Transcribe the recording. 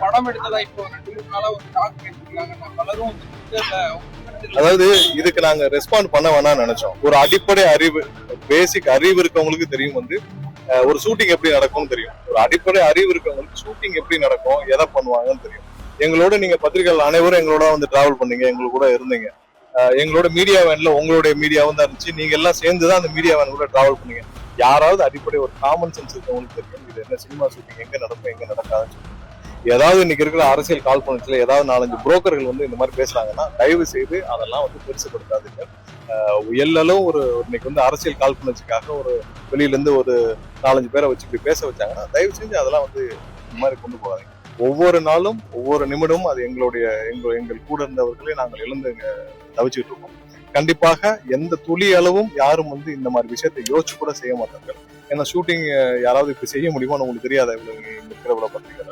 படம் எடுத்ததா இப்போ 2-3 நாளா ஒரு டாக் பேசிருக்காங்க. பலரும் அதாவது இதுக்கு நாங்க ரெஸ்பாண்ட் பண்ண வேணாம்னு நினைச்சோம். ஒரு அடிப்படை அறிவு, பேசிக் அறிவு இருக்கவங்களுக்கு தெரியும் ஒரு ஷூட்டிங் எப்படி நடக்கும்னு தெரியும். ஒரு அடிப்படை அறிவு இருக்கவங்களுக்கு ஷூட்டிங் எப்படி நடக்கும், எதை பண்ணுவாங்கன்னு தெரியும். எங்களோட நீங்க பத்திரிகைகள் அனைவரும் எங்களோட டிராவல் பண்ணீங்க, எங்களுக்கு கூட இருந்தீங்க. எங்களோட மீடியா வேன்ல உங்களுடைய மீடியாவும் தான் இருந்துச்சு. நீங்க எல்லாம் சேர்ந்துதான் அந்த மீடியா வேன் கூட டிராவல் பண்ணீங்க. யாராவது அடிப்படை ஒரு காமன் சென்ஸ் இருக்கவங்களுக்கு தெரியும் இது என்ன சினிமா ஷூட்டிங், எங்க நடக்கும் எங்க நடக்காதுன்னு சொல்லி. ஏதாவது இன்னைக்கு இருக்கிற அரசியல் காழ்ப்புணர்ச்சியில ஏதாவது 4-5 புரோக்கர்கள் இந்த மாதிரி பேசுறாங்கன்னா தயவு செய்து அதெல்லாம் பெருசுபடுத்தாதுங்க. எல்லளவும் இன்னைக்கு அரசியல் காழ்ப்புணர்ச்சிக்காக வெளியில இருந்து ஒரு 4-5 பேரை வச்சு இப்படி பேச வச்சாங்கன்னா தயவு செஞ்சு அதெல்லாம் இந்த மாதிரி கொண்டு போகாதீங்க. ஒவ்வொரு நாளும் ஒவ்வொரு நிமிடமும் அது எங்கள் கூட இருந்தவர்களே நாங்கள் எழுந்து தவிச்சுட்டு இருக்கோம். கண்டிப்பாக எந்த துளி அளவும் யாரும் இந்த மாதிரி விஷயத்தை யோசிச்சு கூட செய்ய மாட்டார்கள். ஏன்னா ஷூட்டிங் யாராவது இப்படி செய்ய முடியுமான்னு உங்களுக்கு தெரியாத இவ்வளவு இருக்கிற பத்திரிகை